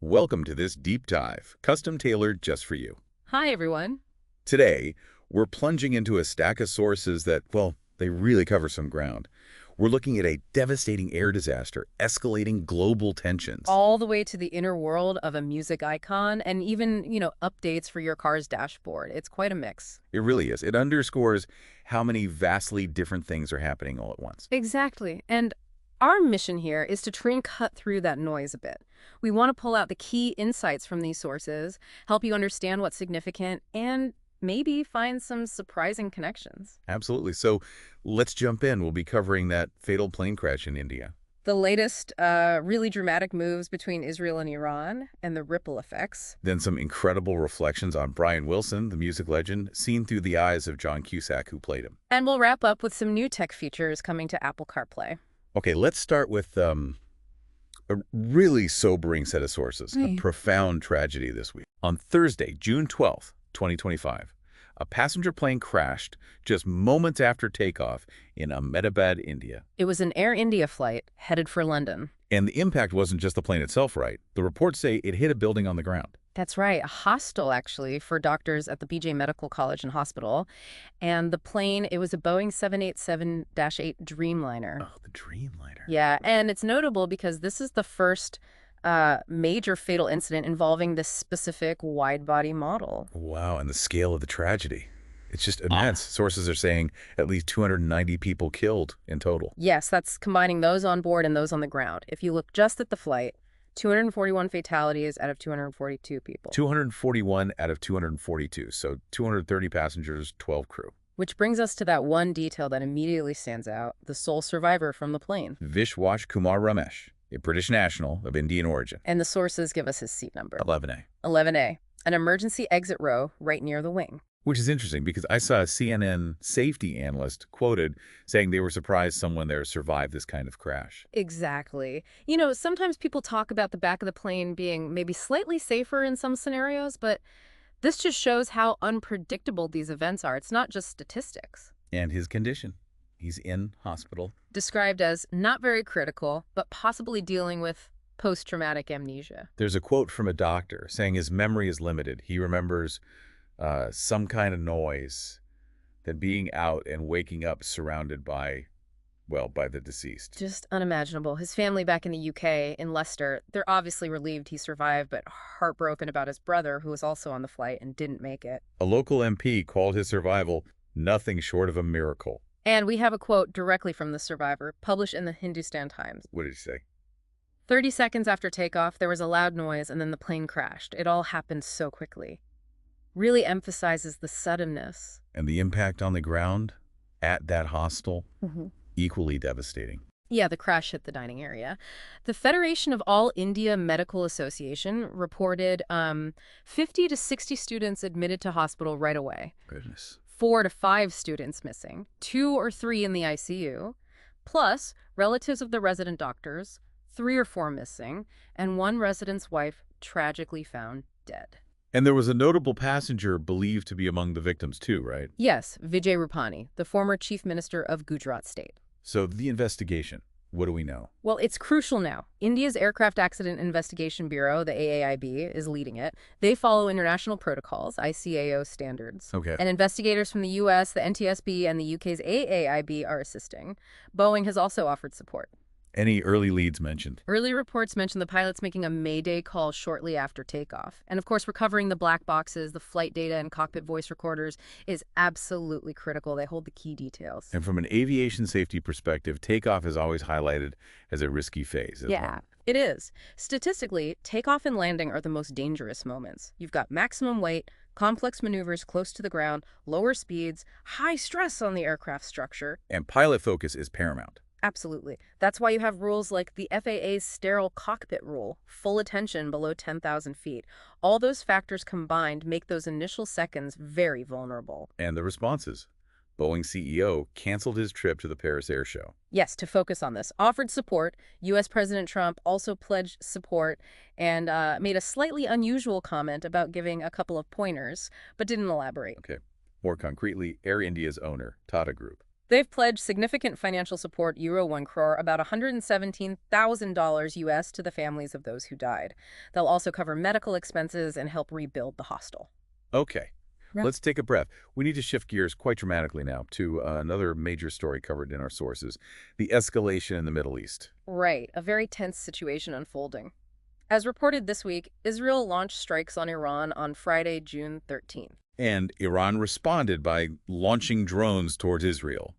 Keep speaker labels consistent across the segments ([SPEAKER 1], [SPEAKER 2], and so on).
[SPEAKER 1] Welcome to this deep dive, custom tailored just for you.
[SPEAKER 2] Hi, everyone.
[SPEAKER 1] Today, we're plunging into a stack of sources that, well, they really cover some ground. We're looking at a devastating air disaster, escalating global tensions.
[SPEAKER 2] All the way to the inner world of a music icon and even, updates for your car's dashboard. It's quite a mix.
[SPEAKER 1] It really is. It underscores how many vastly different things are happening all at once.
[SPEAKER 2] Exactly. And our mission here is to try and cut through that noise a bit. We want to pull out the key insights from these sources, help you understand what's significant, and maybe find some surprising connections.
[SPEAKER 1] Absolutely. So let's jump in. We'll be covering that fatal plane crash in India.
[SPEAKER 2] The latest really dramatic moves between Israel and Iran and the ripple effects.
[SPEAKER 1] Then some incredible reflections on Brian Wilson, the music legend, seen through the eyes of John Cusack, who played him.
[SPEAKER 2] And we'll wrap up with some new tech features coming to Apple CarPlay.
[SPEAKER 1] Okay, let's start with a really sobering set of sources, a profound tragedy this week. On Thursday, June 12th, 2025, a passenger plane crashed just moments after takeoff in Ahmedabad, India.
[SPEAKER 2] It was an Air India flight headed for London.
[SPEAKER 1] And the impact wasn't just the plane itself, right? The reports say it hit a building on the ground.
[SPEAKER 2] That's right, a hostel, actually, for doctors at the BJ Medical College and Hospital. And the plane, it was a Boeing 787-8 Dreamliner.
[SPEAKER 1] Oh, the Dreamliner.
[SPEAKER 2] Yeah, and it's notable because this is the first major fatal incident involving this specific wide-body model.
[SPEAKER 1] Wow, and the scale of the tragedy. It's just immense. Sources are saying at least 290 people killed in total.
[SPEAKER 2] Yes, that's combining those on board and those on the ground. If you look just at the flight, 241 fatalities out of 242 people.
[SPEAKER 1] 241 out of 242, so 230 passengers, 12 crew.
[SPEAKER 2] Which brings us to that one detail that immediately stands out, the sole survivor from the plane.
[SPEAKER 1] Vishwash Kumar Ramesh, a British national of Indian origin.
[SPEAKER 2] And the sources give us his seat number.
[SPEAKER 1] 11A.
[SPEAKER 2] 11A, an emergency exit row right near the wing.
[SPEAKER 1] Which is interesting because I saw a CNN safety analyst quoted saying they were surprised someone there survived this kind of crash.
[SPEAKER 2] Exactly. Sometimes people talk about the back of the plane being maybe slightly safer in some scenarios, but this just shows how unpredictable these events are. It's not just statistics.
[SPEAKER 1] And his condition. He's in hospital.
[SPEAKER 2] Described as not very critical, but possibly dealing with post-traumatic amnesia.
[SPEAKER 1] There's a quote from a doctor saying his memory is limited. He remembers some kind of noise, then being out and waking up surrounded by the deceased.
[SPEAKER 2] Just unimaginable. His family back in the UK, in Leicester, they're obviously relieved he survived, but heartbroken about his brother, who was also on the flight and didn't make it.
[SPEAKER 1] A local MP called his survival nothing short of a miracle.
[SPEAKER 2] And we have a quote directly from the survivor, published in the Hindustan Times.
[SPEAKER 1] What did he say?
[SPEAKER 2] 30 seconds after takeoff, there was a loud noise, and then the plane crashed. It all happened so quickly. Really emphasizes the suddenness.
[SPEAKER 1] And the impact on the ground at that hostel, equally devastating.
[SPEAKER 2] Yeah, the crash hit the dining area. The Federation of All India Medical Association reported 50 to 60 students admitted to hospital right away.
[SPEAKER 1] Goodness.
[SPEAKER 2] 4 to 5 students missing, 2 or 3 in the ICU, plus relatives of the resident doctors, 3 or 4 missing, and 1 resident's wife tragically found dead.
[SPEAKER 1] And there was a notable passenger believed to be among the victims too, right?
[SPEAKER 2] Yes, Vijay Rupani, the former chief minister of Gujarat state.
[SPEAKER 1] So the investigation, what do we know?
[SPEAKER 2] Well, it's crucial now. India's Aircraft Accident Investigation Bureau, the AAIB, is leading it. They follow international protocols, ICAO standards.
[SPEAKER 1] Okay.
[SPEAKER 2] And investigators from the U.S., the NTSB, and the U.K.'s AAIB are assisting. Boeing has also offered support.
[SPEAKER 1] Any early leads mentioned?
[SPEAKER 2] Early reports mention the pilots making a mayday call shortly after takeoff. And of course, recovering the black boxes, the flight data, and cockpit voice recorders is absolutely critical. They hold the key details.
[SPEAKER 1] And from an aviation safety perspective, takeoff is always highlighted as a risky phase.
[SPEAKER 2] Yeah, it is. Statistically, takeoff and landing are the most dangerous moments. You've got maximum weight, complex maneuvers close to the ground, lower speeds, high stress on the aircraft structure.
[SPEAKER 1] And pilot focus is paramount.
[SPEAKER 2] Absolutely. That's why you have rules like the FAA's sterile cockpit rule, full attention below 10,000 feet. All those factors combined make those initial seconds very vulnerable.
[SPEAKER 1] And the responses. Boeing CEO canceled his trip to the Paris Air Show.
[SPEAKER 2] Yes, to focus on this. Offered support. U.S. President Trump also pledged support and made a slightly unusual comment about giving a couple of pointers, but didn't elaborate.
[SPEAKER 1] Okay. More concretely, Air India's owner, Tata Group,
[SPEAKER 2] They've pledged significant financial support, euro 1 crore, about $117,000 US to the families of those who died. They'll also cover medical expenses and help rebuild the hostel.
[SPEAKER 1] Okay.
[SPEAKER 2] Yeah.
[SPEAKER 1] Let's take a breath. We need to shift gears quite dramatically now to another major story covered in our sources, the escalation in the Middle East.
[SPEAKER 2] Right, a very tense situation unfolding. As reported this week, Israel launched strikes on Iran on Friday, June 13th.
[SPEAKER 1] And Iran responded by launching drones towards Israel.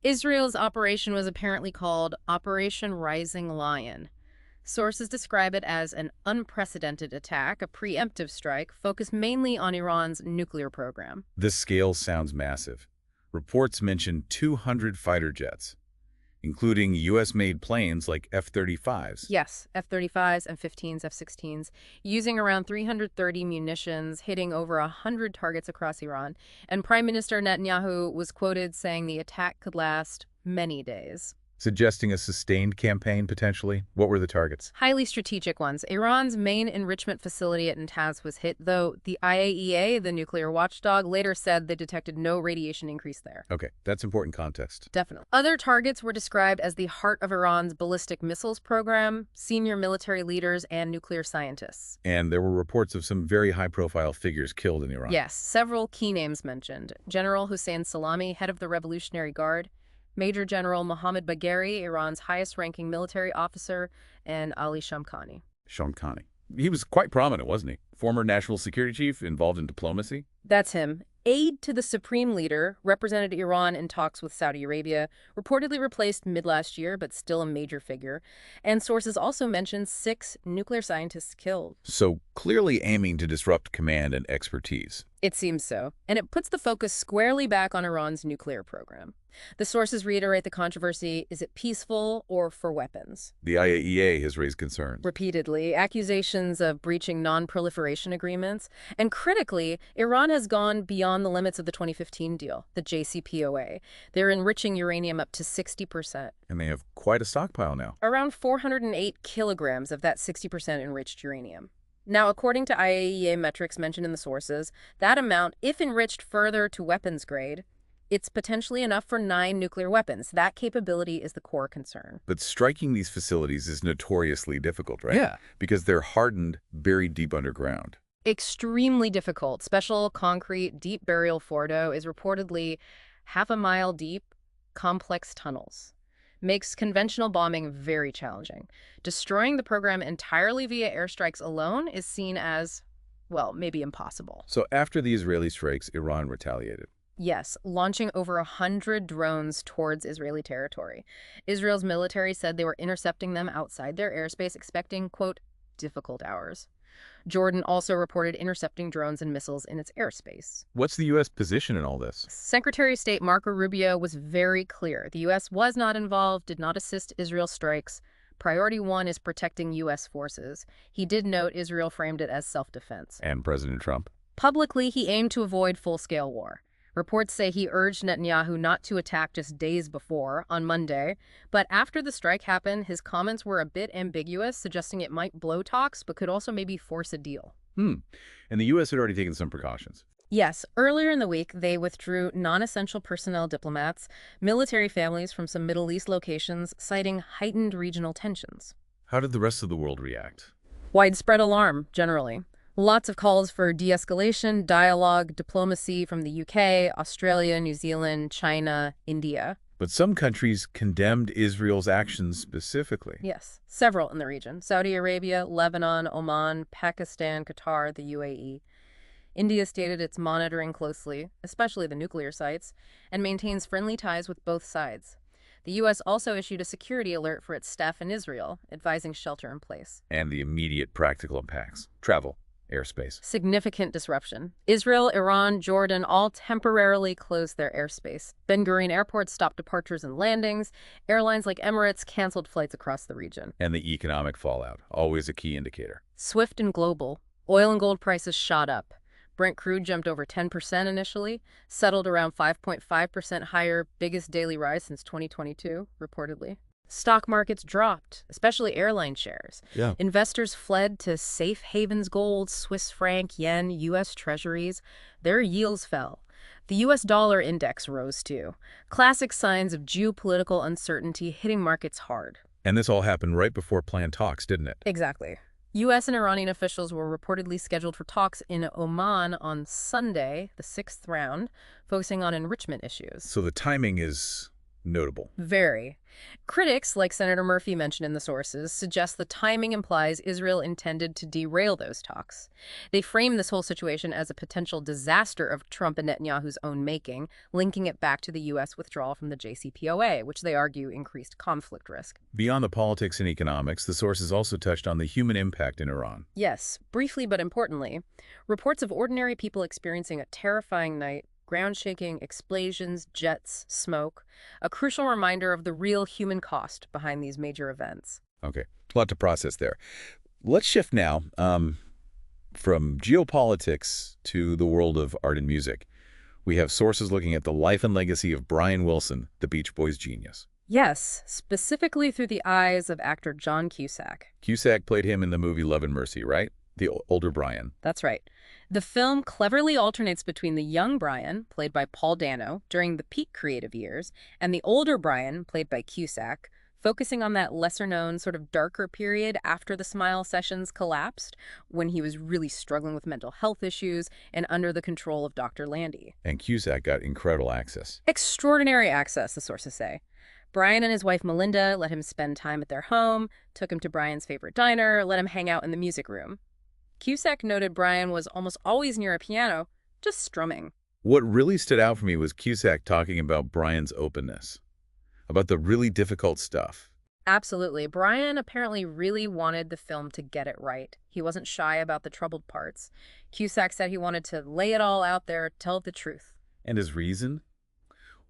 [SPEAKER 2] Israel's operation was apparently called Operation Rising Lion. Sources describe it as an unprecedented attack, a preemptive strike focused mainly on Iran's nuclear program.
[SPEAKER 1] The scale sounds massive. Reports mention 200 fighter jets, including U.S.-made planes like F-35s.
[SPEAKER 2] Yes, F-35s, F-15s, F-16s, using around 330 munitions, hitting over 100 targets across Iran. And Prime Minister Netanyahu was quoted saying the attack could last many days.
[SPEAKER 1] Suggesting a sustained campaign, potentially? What were the targets?
[SPEAKER 2] Highly strategic ones. Iran's main enrichment facility at Natanz was hit, though the IAEA, the nuclear watchdog, later said they detected no radiation increase there.
[SPEAKER 1] Okay, that's important context.
[SPEAKER 2] Definitely. Other targets were described as the heart of Iran's ballistic missiles program, senior military leaders, and nuclear scientists.
[SPEAKER 1] And there were reports of some very high-profile figures killed in Iran.
[SPEAKER 2] Yes, several key names mentioned. General Hussein Salami, head of the Revolutionary Guard, Major General Mohammad Bagheri, Iran's highest-ranking military officer, and Ali Shamkhani.
[SPEAKER 1] Shamkhani. He was quite prominent, wasn't he? Former national security chief involved in diplomacy?
[SPEAKER 2] That's him. Aide to the supreme leader, represented Iran in talks with Saudi Arabia, reportedly replaced mid-last year, but still a major figure. And sources also mentioned 6 nuclear scientists killed.
[SPEAKER 1] So clearly aiming to disrupt command and expertise.
[SPEAKER 2] It seems so. And it puts the focus squarely back on Iran's nuclear program. The sources reiterate the controversy: is it peaceful or for weapons?
[SPEAKER 1] The IAEA has raised concerns.
[SPEAKER 2] Repeatedly, accusations of breaching non-proliferation agreements. And critically, Iran has gone beyond the limits of the 2015 deal, the JCPOA. They're enriching uranium up to 60%.
[SPEAKER 1] And they have quite a stockpile now.
[SPEAKER 2] Around 408 kilograms of that 60% enriched uranium. Now, according to IAEA metrics mentioned in the sources, that amount, if enriched further to weapons grade, it's potentially enough for 9 nuclear weapons. That capability is the core concern.
[SPEAKER 1] But striking these facilities is notoriously difficult, right?
[SPEAKER 2] Yeah.
[SPEAKER 1] Because they're hardened, buried deep underground.
[SPEAKER 2] Extremely difficult. Special concrete deep burial fordo is reportedly half a mile deep, complex tunnels. Makes conventional bombing very challenging. Destroying the program entirely via airstrikes alone is seen as, well, maybe impossible.
[SPEAKER 1] So after the Israeli strikes, Iran retaliated.
[SPEAKER 2] Yes, launching over 100 drones towards Israeli territory. Israel's military said they were intercepting them outside their airspace, expecting, quote, difficult hours. Jordan also reported intercepting drones and missiles in its airspace.
[SPEAKER 1] What's the U.S. position in all this?
[SPEAKER 2] Secretary of State Marco Rubio was very clear. The U.S. was not involved, did not assist Israel strikes. Priority 1 is protecting U.S. forces. He did note Israel framed it as self-defense.
[SPEAKER 1] And President Trump?
[SPEAKER 2] Publicly, he aimed to avoid full-scale war. Reports say he urged Netanyahu not to attack just days before, on Monday. But after the strike happened, his comments were a bit ambiguous, suggesting it might blow talks, but could also maybe force a deal.
[SPEAKER 1] And the U.S. had already taken some precautions.
[SPEAKER 2] Yes, earlier in the week, they withdrew non-essential personnel diplomats, military families from some Middle East locations, citing heightened regional tensions.
[SPEAKER 1] How did the rest of the world react?
[SPEAKER 2] Widespread alarm, generally. Lots of calls for de-escalation, dialogue, diplomacy from the UK, Australia, New Zealand, China, India.
[SPEAKER 1] But some countries condemned Israel's actions specifically.
[SPEAKER 2] Yes, several in the region. Saudi Arabia, Lebanon, Oman, Pakistan, Qatar, the UAE. India stated it's monitoring closely, especially the nuclear sites, and maintains friendly ties with both sides. The U.S. also issued a security alert for its staff in Israel, advising shelter in place.
[SPEAKER 1] And the immediate practical impacts. Travel. Airspace.
[SPEAKER 2] Significant disruption. Israel, Iran, Jordan all temporarily closed their airspace. Ben Gurion Airport stopped departures and landings. Airlines like Emirates canceled flights across the region.
[SPEAKER 1] And the economic fallout, always a key indicator.
[SPEAKER 2] Swift and global. Oil and gold prices shot up. Brent crude jumped over 10% initially, settled around 5.5% higher, biggest daily rise since 2022, reportedly. Stock markets dropped, especially airline shares.
[SPEAKER 1] Yeah.
[SPEAKER 2] Investors fled to safe havens: gold, Swiss franc, yen, U.S. treasuries. Their yields fell. The US dollar index rose too. Classic signs of geopolitical uncertainty hitting markets hard.
[SPEAKER 1] And this all happened right before planned talks, didn't it?
[SPEAKER 2] Exactly. U.S. and Iranian officials were reportedly scheduled for talks in Oman on Sunday, the sixth round, focusing on enrichment issues.
[SPEAKER 1] So the timing is notable.
[SPEAKER 2] Very. Critics, like Senator Murphy mentioned in the sources, suggest the timing implies Israel intended to derail those talks. They frame this whole situation as a potential disaster of Trump and Netanyahu's own making, linking it back to the U.S. withdrawal from the JCPOA, which they argue increased conflict risk.
[SPEAKER 1] Beyond the politics and economics, the sources also touched on the human impact in Iran.
[SPEAKER 2] Yes, briefly but importantly, reports of ordinary people experiencing a terrifying night, ground shaking, explosions, jets, smoke, a crucial reminder of the real human cost behind these major events.
[SPEAKER 1] Okay, a lot to process there. Let's shift now from geopolitics to the world of art and music. We have sources looking at the life and legacy of Brian Wilson, the Beach Boys genius.
[SPEAKER 2] Yes, specifically through the eyes of actor John Cusack.
[SPEAKER 1] Cusack played him in the movie Love and Mercy, right? The older Brian.
[SPEAKER 2] That's right. The film cleverly alternates between the young Brian, played by Paul Dano, during the peak creative years, and the older Brian, played by Cusack, focusing on that lesser-known, sort of darker period after the Smile Sessions collapsed, when he was really struggling with mental health issues and under the control of Dr. Landy.
[SPEAKER 1] And Cusack got incredible access.
[SPEAKER 2] Extraordinary access, the sources say. Brian and his wife Melinda let him spend time at their home, took him to Brian's favorite diner, let him hang out in the music room. Cusack noted Brian was almost always near a piano, just strumming.
[SPEAKER 1] What really stood out for me was Cusack talking about Brian's openness, about the really difficult stuff.
[SPEAKER 2] Absolutely. Brian apparently really wanted the film to get it right. He wasn't shy about the troubled parts. Cusack said he wanted to lay it all out there, tell the truth.
[SPEAKER 1] And his reason?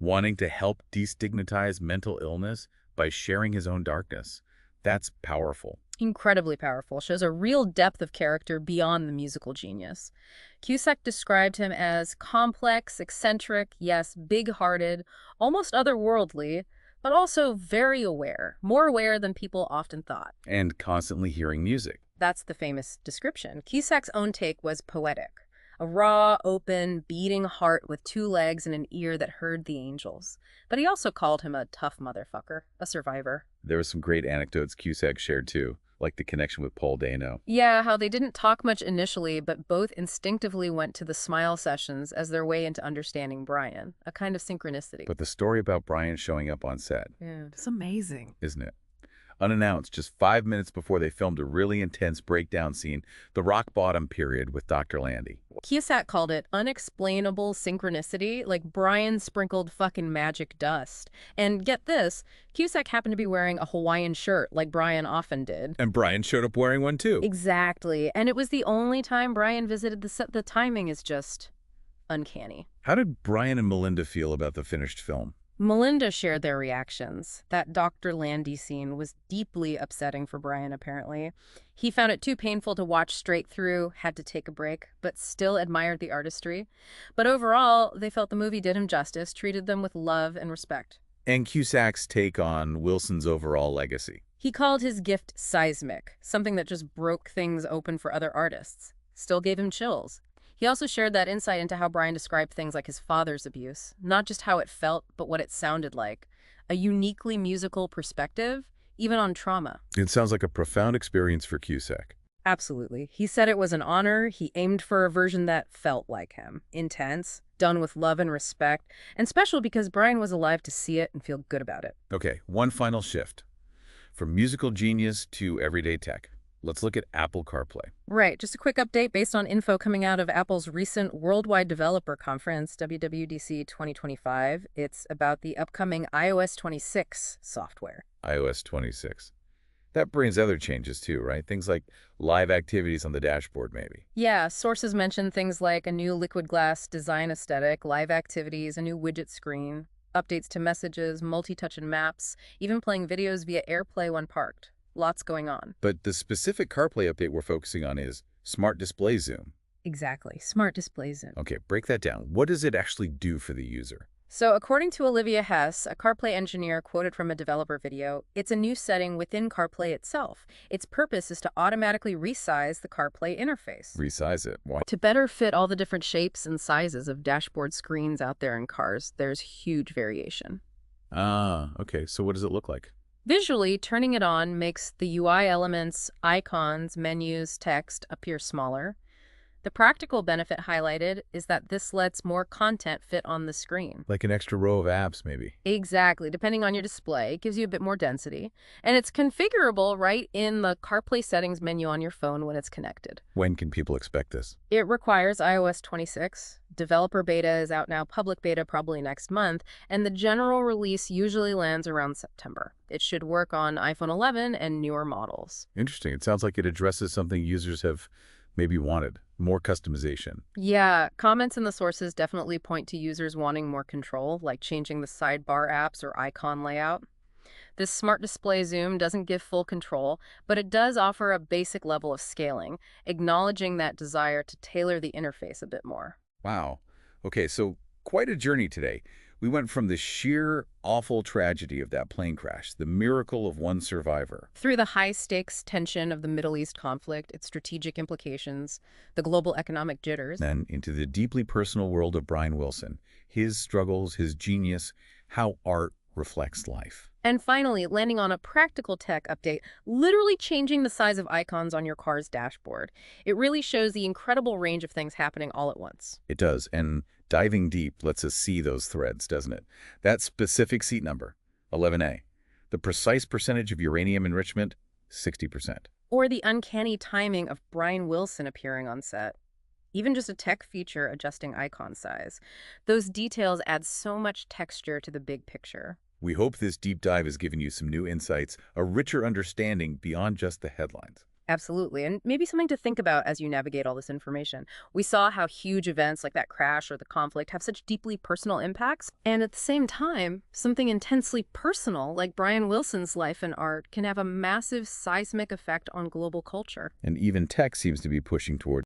[SPEAKER 1] Wanting to help destigmatize mental illness by sharing his own darkness. That's powerful.
[SPEAKER 2] Incredibly powerful, shows a real depth of character beyond the musical genius. Cusack described him as complex, eccentric, yes, big-hearted, almost otherworldly, but also very aware, more aware than people often thought.
[SPEAKER 1] And constantly hearing music.
[SPEAKER 2] That's the famous description. Cusack's own take was poetic. A raw, open, beating heart with two legs and an ear that heard the angels. But he also called him a tough motherfucker, a survivor.
[SPEAKER 1] There were some great anecdotes Cusack shared too, like the connection with Paul Dano.
[SPEAKER 2] Yeah, how they didn't talk much initially, but both instinctively went to the Smile Sessions as their way into understanding Brian, a kind of synchronicity.
[SPEAKER 1] But the story about Brian showing up on set,
[SPEAKER 2] Yeah, it's amazing.
[SPEAKER 1] isn't it? Unannounced, just 5 minutes before they filmed a really intense breakdown scene, the rock bottom period with Dr. Landy.
[SPEAKER 2] Cusack called it unexplainable synchronicity, like Brian sprinkled fucking magic dust. And get this, Cusack happened to be wearing a Hawaiian shirt, like Brian often did.
[SPEAKER 1] And Brian showed up wearing one too.
[SPEAKER 2] Exactly. And it was the only time Brian visited the set. The timing is just uncanny.
[SPEAKER 1] How did Brian and Melinda feel about the finished film?
[SPEAKER 2] Melinda shared their reactions. That Dr. Landy scene was deeply upsetting for Brian, apparently. He found it too painful to watch straight through, had to take a break, but still admired the artistry. But overall, they felt the movie did him justice, treated them with love and respect.
[SPEAKER 1] And Cusack's take on Wilson's overall legacy.
[SPEAKER 2] He called his gift seismic, something that just broke things open for other artists. Still gave him chills. He also shared that insight into how Brian described things like his father's abuse, not just how it felt, but what it sounded like. A uniquely musical perspective, even on trauma.
[SPEAKER 1] It sounds like a profound experience for Cusack.
[SPEAKER 2] Absolutely. He said it was an honor. He aimed for a version that felt like him. Intense, done with love and respect, and special because Brian was alive to see it and feel good about it.
[SPEAKER 1] Okay, one final shift. From musical genius to everyday tech. Let's look at Apple CarPlay.
[SPEAKER 2] Right. Just a quick update based on info coming out of Apple's recent Worldwide Developer Conference, WWDC 2025. It's about the upcoming iOS 26 software.
[SPEAKER 1] iOS 26. That brings other changes too, right? Things like live activities on the dashboard, maybe.
[SPEAKER 2] Yeah, sources mention things like a new liquid glass design aesthetic, live activities, a new widget screen, updates to messages, multi-touch and maps, even playing videos via AirPlay when parked. Lots going on.
[SPEAKER 1] But the specific CarPlay update we're focusing on is Smart Display Zoom.
[SPEAKER 2] Exactly. Smart Display Zoom.
[SPEAKER 1] Okay, break that down. What does it actually do for the user?
[SPEAKER 2] So, according to Olivia Hess, a CarPlay engineer quoted from a developer video, it's a new setting within CarPlay itself. Its purpose is to automatically resize the CarPlay interface
[SPEAKER 1] Resize it. Why?
[SPEAKER 2] to better fit all the different shapes and sizes of dashboard screens out there in cars. There's huge variation.
[SPEAKER 1] Ah, okay. So what does it look like?
[SPEAKER 2] Visually, turning it on makes the UI elements, icons, menus, text appear smaller. The practical benefit highlighted is that this lets more content fit on the screen.
[SPEAKER 1] Like an extra row of apps, maybe.
[SPEAKER 2] Exactly, depending on your display, it gives you a bit more density. And it's configurable right in the CarPlay settings menu on your phone when it's connected.
[SPEAKER 1] When can people expect this?
[SPEAKER 2] It requires iOS 26. Developer beta is out now, public beta probably next month, and the general release usually lands around September. It should work on iPhone 11 and newer models.
[SPEAKER 1] Interesting. It sounds like it addresses something users have maybe wanted, more customization.
[SPEAKER 2] Yeah, comments in the sources definitely point to users wanting more control, like changing the sidebar apps or icon layout. This smart display zoom doesn't give full control, but it does offer a basic level of scaling, acknowledging that desire to tailor the interface a bit more.
[SPEAKER 1] Wow. Okay, so quite a journey today. We went from the sheer awful tragedy of that plane crash, the miracle of one survivor,
[SPEAKER 2] Through the high-stakes tension of the Middle East conflict, its strategic implications, the global economic jitters,
[SPEAKER 1] then into the deeply personal world of Brian Wilson, his struggles, his genius, how art reflects life.
[SPEAKER 2] and finally landing on a practical tech update, literally changing the size of icons on your car's dashboard. It really shows the incredible range of things happening all at once.
[SPEAKER 1] It does, and diving deep lets us see those threads, doesn't it? That specific seat number, 11A. The precise percentage of uranium enrichment, 60%.
[SPEAKER 2] Or the uncanny timing of Brian Wilson appearing on set. Even just a tech feature adjusting icon size. Those details add so much texture to the big picture.
[SPEAKER 1] We hope this deep dive has given you some new insights, a richer understanding beyond just the headlines.
[SPEAKER 2] Absolutely, and maybe something to think about as you navigate all this information. We saw how huge events like that crash or the conflict have such deeply personal impacts, and at the same time, something intensely personal like Brian Wilson's life and art can have a massive seismic effect on global culture.
[SPEAKER 1] And even tech seems to be pushing toward